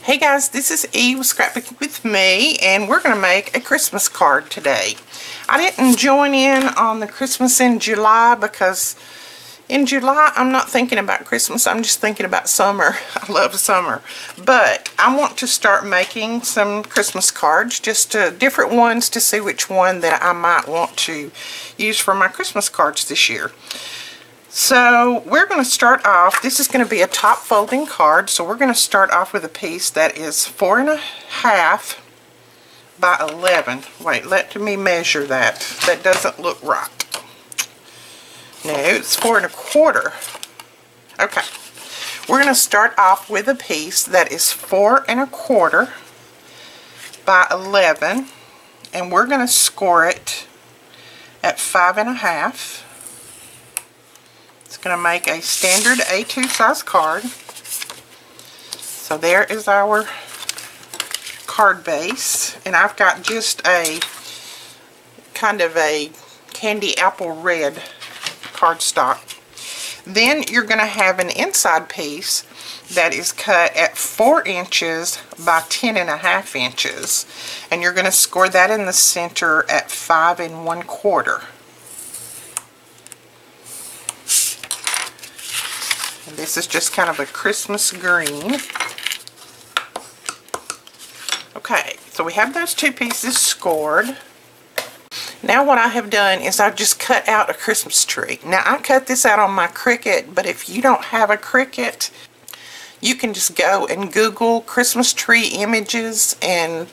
Hey guys, this is Eve with Scrapbooking with me, and we're going to make a Christmas card today. I didn't join in on the Christmas in July because in July I'm not thinking about Christmas, I'm just thinking about summer. I love summer. But I want to start making some Christmas cards, just different ones to see which one that I might want to use for my Christmas cards this year. So we're going to start off, this is going to be a top folding card, so we're going to start off with a piece that is 4.5 by 11. Wait, let me measure that. That doesn't look right. No, it's 4.25. Okay, we're going to start off with a piece that is 4.25 by 11, and we're going to score it at 5.5. It's going to make a standard A2 size card. So there is our card base, and I've got just a kind of a candy apple red cardstock. Then you're going to have an inside piece that is cut at 4 inches by 10.5 inches, and you're going to score that in the center at 5.25. This is just kind of a Christmas green. Okay, so we have those two pieces scored. Now what I have done is I've just cut out a Christmas tree. Now I cut this out on my Cricut, but if you don't have a Cricut, you can just go and Google Christmas tree images and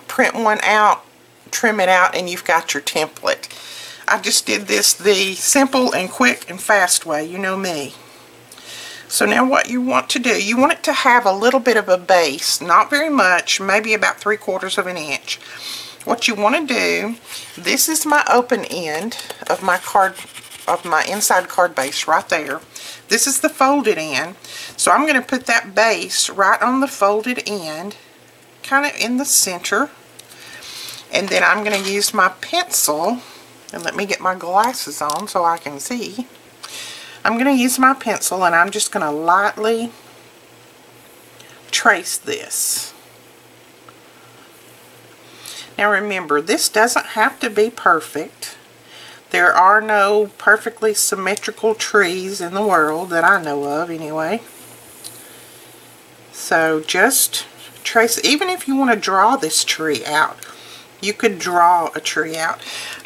print one out, trim it out, and you've got your template. I just did this the simple and quick and fast way, you know me. So now what you want to do, you want it to have a little bit of a base, not very much, maybe about 3/4 of an inch. What you want to do, this is my open end of my card, of my inside card base right there. This is the folded end. So I'm going to put that base right on the folded end, kind of in the center. And then I'm going to use my pencil, and let me get my glasses on so I can see. I'm going to use my pencil, and I'm just going to lightly trace this. Now remember, this doesn't have to be perfect. There are no perfectly symmetrical trees in the world that I know of anyway. So just trace, even if you want to draw this tree out, you could draw a tree out.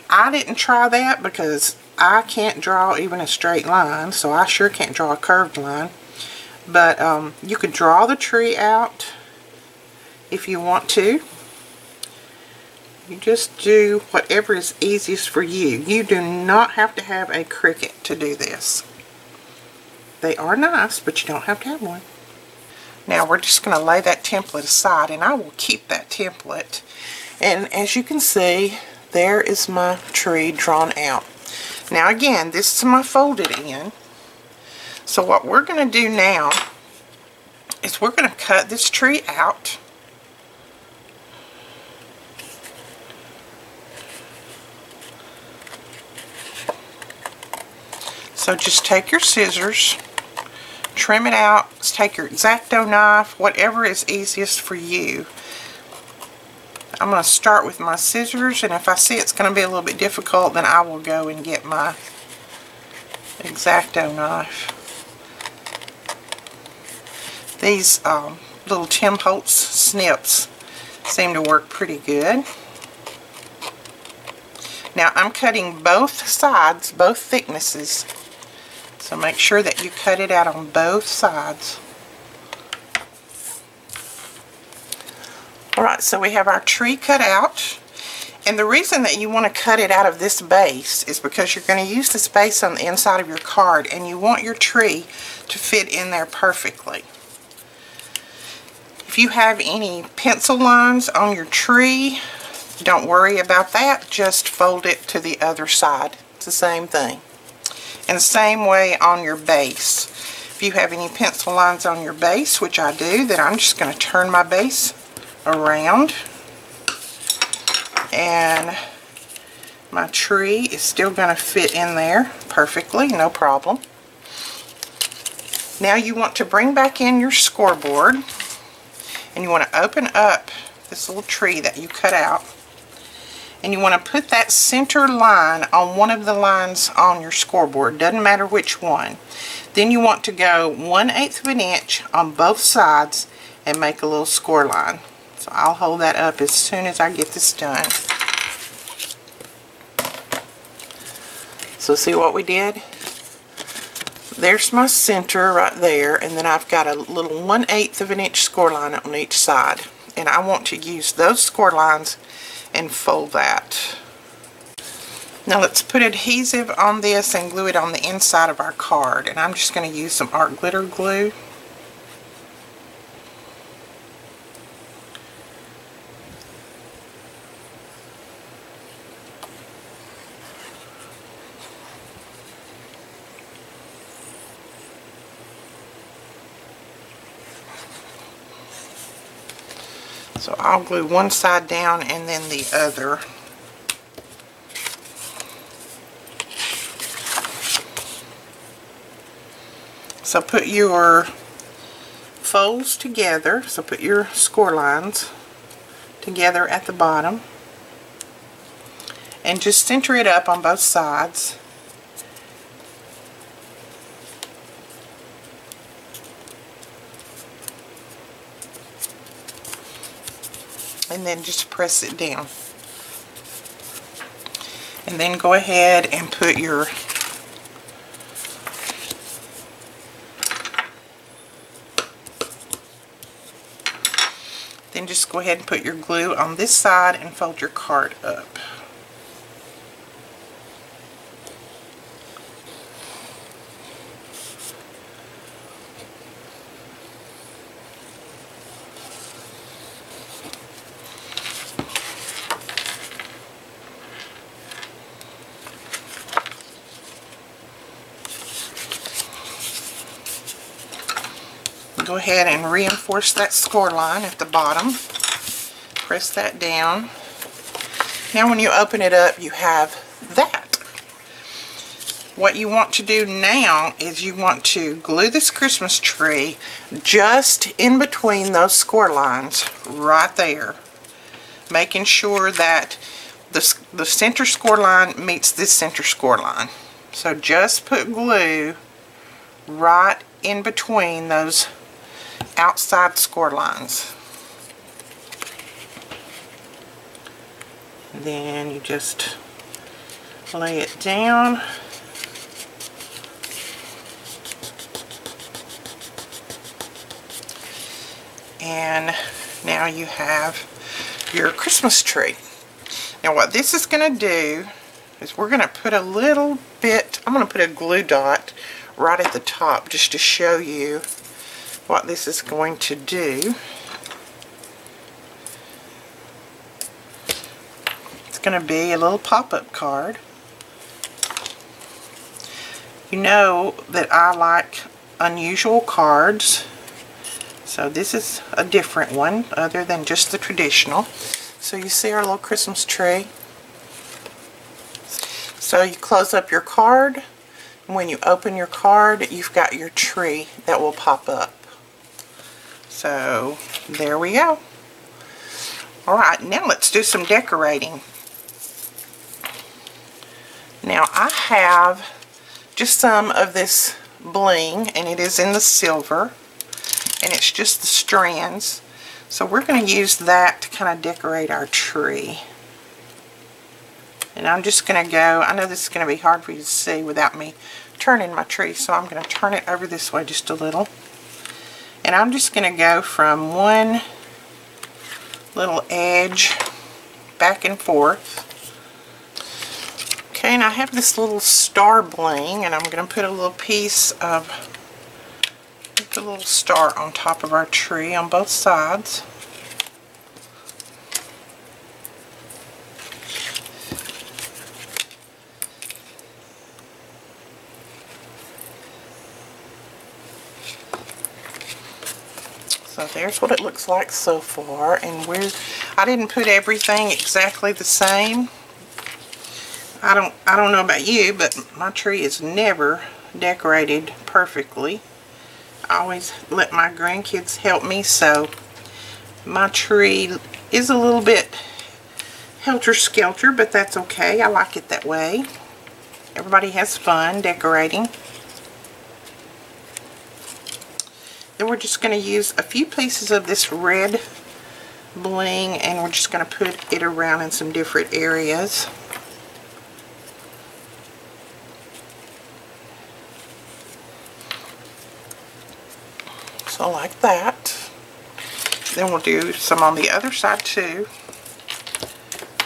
I didn't try that because I can't draw even a straight line, so I sure can't draw a curved line. But you could draw the tree out if you want to. You just do whatever is easiest for you. You do not have to have a Cricut to do this. They are nice, but you don't have to have one. Now we're just going to lay that template aside, and I will keep that template. And as you can see, there is my tree drawn out. Now again, this is my folded end. So what we're going to do now is we're going to cut this tree out. So just take your scissors, trim it out, take your X-Acto knife, whatever is easiest for you. I'm going to start with my scissors, and if I see it's going to be a little bit difficult, then I will go and get my X-Acto knife. These little Tim Holtz snips seem to work pretty good. Now I'm cutting both sides, both thicknesses, so make sure that you cut it out on both sides. Alright, so we have our tree cut out, and the reason that you want to cut it out of this base is because you're going to use this base on the inside of your card, and you want your tree to fit in there perfectly. If you have any pencil lines on your tree, don't worry about that, just fold it to the other side. It's the same thing. And the same way on your base. If you have any pencil lines on your base, which I do, then I'm just going to turn my base around, and my tree is still going to fit in there perfectly, no problem. Now you want to bring back in your scoreboard, And you want to open up this little tree that you cut out. And you want to put that center line on one of the lines on your scoreboard. Doesn't matter which one. Then you want to go 1/8 of an inch on both sides and make a little score line. So I'll hold that up as soon as I get this done. So see what we did? There's my center right there, and then I've got a little 1/8 of an inch score line on each side. And I want to use those score lines and fold that. Now let's put adhesive on this and glue it on the inside of our card. And I'm just going to use some art glitter glue. So I'll glue one side down and then the other. So put your folds together. So put your score lines together at the bottom. And just center it up on both sides. And then just press it down. And then go ahead and put your just go ahead and put your glue on this side and fold your card up. Go ahead and reinforce that score line at the bottom. Press that down. Now when you open it up, you have that. What you want to do now is you want to glue this Christmas tree just in between those score lines right there, making sure that the center score line meets this center score line. So just put glue right in between those outside score lines. And then you just lay it down. And now you have your Christmas tree. Now what this is going to do is we're going to put a little bit, I'm going to put a glue dot right at the top just to show you what this is going to do. It's going to be a little pop-up card. You know that I like unusual cards, so this is a different one other than just the traditional. So you see our little Christmas tree. So you close up your card, and when you open your card, you've got your tree that will pop up. So there we go. Alright, now let's do some decorating. Now I have just some of this bling, and it is in the silver, and it's just the strands. So we're going to use that to kind of decorate our tree. And I'm just going to go, I know this is going to be hard for you to see without me turning my tree, so I'm going to turn it over this way just a little. And I'm just going to go from one little edge back and forth. Okay, and I have this little star bling, and I'm going to put a little piece of, put a little star on top of our tree on both sides. So there's what it looks like so far, and I didn't put everything exactly the same. I don't know about you, but my tree is never decorated perfectly. I always let my grandkids help me, so My tree is a little bit helter-skelter, but that's okay. I like it that way. Everybody has fun decorating. Then we're just going to use a few pieces of this red bling, and we're just going to put it around in some different areas. So like that. Then we'll do some on the other side too,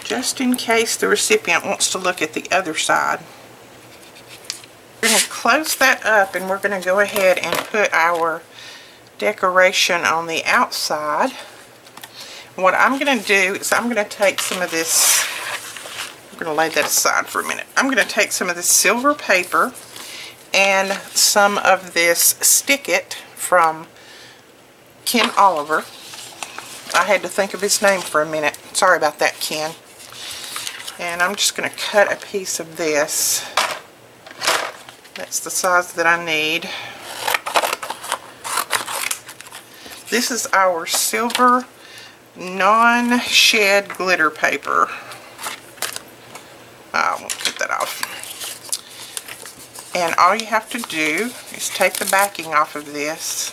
just in case the recipient wants to look at the other side. We're going to close that up, and we're going to go ahead and put our decoration on the outside. What I'm going to do is I'm going to take some of this, I'm going to lay that aside for a minute. I'm going to take some of this silver paper and some of this Stick It from Ken Oliver. I had to think of his name for a minute. Sorry about that, Ken. And I'm just going to cut a piece of this. That's the size that I need. This is our silver non-shed glitter paper. I won't cut that off. And all you have to do is take the backing off of this.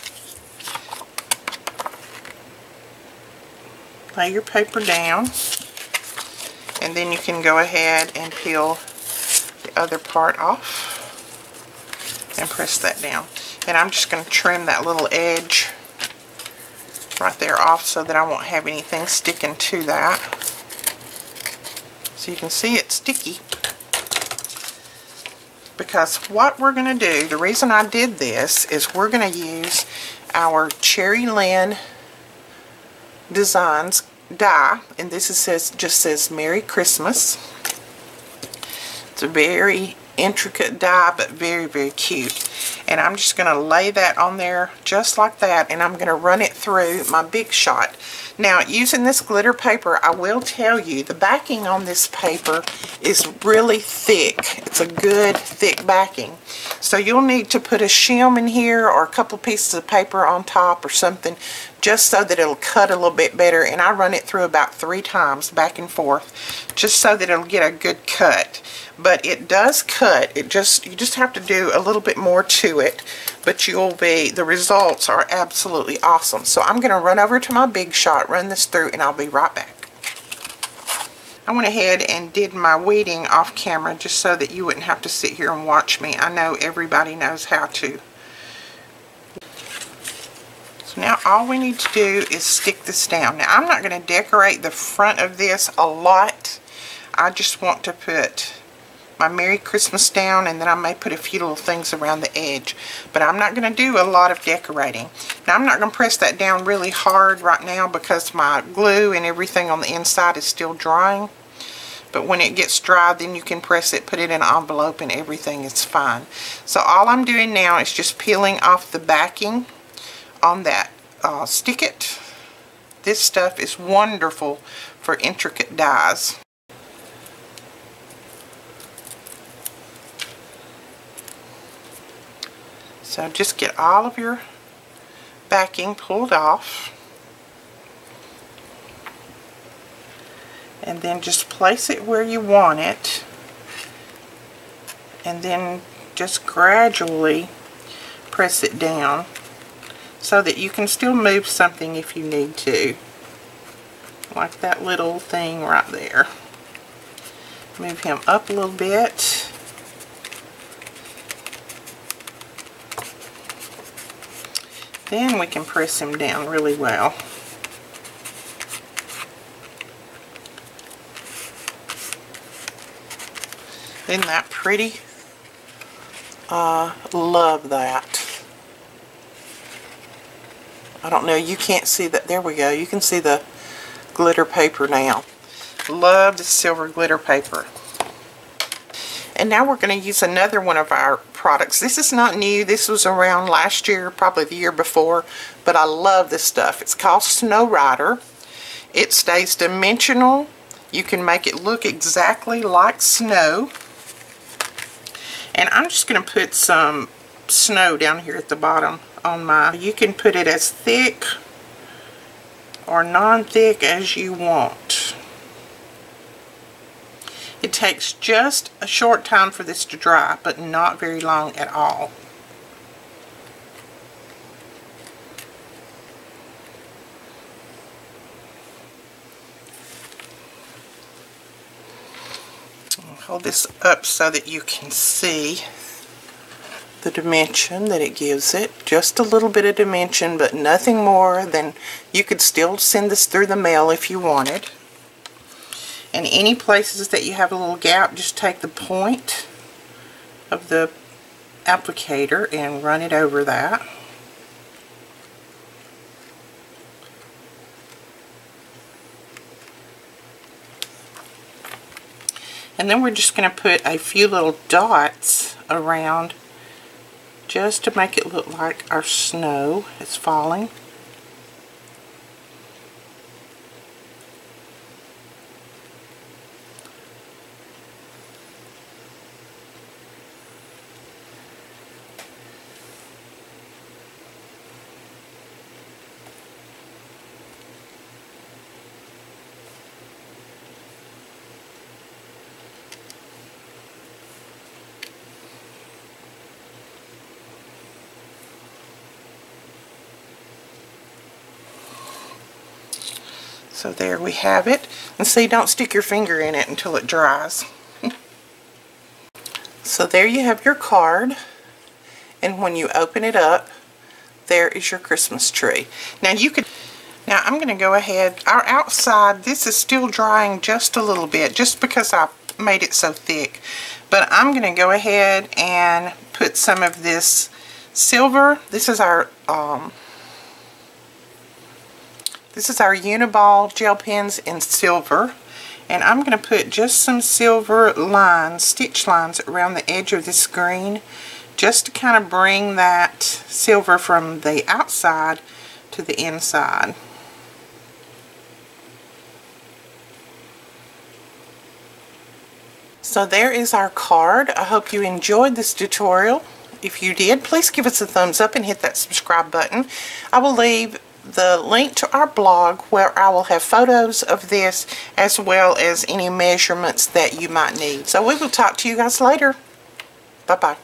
Lay your paper down. And then you can go ahead and peel the other part off. And press that down. And I'm just going to trim that little edge right there off so that I won't have anything sticking to that. So you can see it's sticky. Because what we're going to do, the reason I did this is we're going to use our Cherry Lynn Designs die, and this just says Merry Christmas. It's a very intricate die, but very, very cute. And I'm just going to lay that on there just like that, and I'm going to run it through my Big Shot. Now, using this glitter paper, I will tell you, the backing on this paper is really thick. It's a good, thick backing. So you'll need to put a shim in here or a couple pieces of paper on top or something, just so that it'll cut a little bit better. And I run it through about 3 times back and forth, just so that it'll get a good cut. But it does cut. You just have to do a little bit more to it, but the results are absolutely awesome. So I'm going to run over to my Big Shot, run this through, and I'll be right back. I went ahead and did my weeding off camera just so that you wouldn't have to sit here and watch me. I know everybody knows how to. So now all we need to do is stick this down. Now I'm not going to decorate the front of this a lot. I just want to put my Merry Christmas down, and then I may put a few little things around the edge. But I'm not going to do a lot of decorating. Now I'm not going to press that down really hard right now because my glue and everything on the inside is still drying. But when it gets dry, then you can press it, put it in an envelope, and everything is fine. So all I'm doing now is just peeling off the backing on that Stick It. This stuff is wonderful for intricate dies. So just get all of your backing pulled off. And then just place it where you want it. And then just gradually press it down so that you can still move something if you need to. Like that little thing right there. Move him up a little bit. Then we can press him down really well. Isn't that pretty? Love that. I don't know, you can't see that. There we go. You can see the glitter paper now. Love the silver glitter paper. And now we're going to use another one of our products. This is not new. This was around last year, probably the year before, but I love this stuff. It's called Snow Rider. It stays dimensional. You can make it look exactly like snow. And I'm just going to put some snow down here at the bottom on my, you can put it as thick or non-thick as you want. It takes just a short time for this to dry, but not very long at all. I'll hold this up so that you can see the dimension that it gives it. Just a little bit of dimension, but nothing more than you could still send this through the mail if you wanted. And any places that you have a little gap, just take the point of the applicator and run it over that. And then we're just going to put a few little dots around just to make it look like our snow is falling. So there we have it. And see, don't stick your finger in it until it dries. So there you have your card. And when you open it up, there is your Christmas tree. Now I'm going to go ahead. Our outside, this is still drying just a little bit, just because I made it so thick. But I'm going to go ahead and put some of this silver. This is our Uniball gel pens in silver, and I'm going to put just some silver lines, stitch lines around the edge of this green, just to kind of bring that silver from the outside to the inside. So there is our card. I hope you enjoyed this tutorial. If you did, please give us a thumbs up and hit that subscribe button. I will leave the link to our blog where I will have photos of this as well as any measurements that you might need. So we will talk to you guys later. Bye-bye.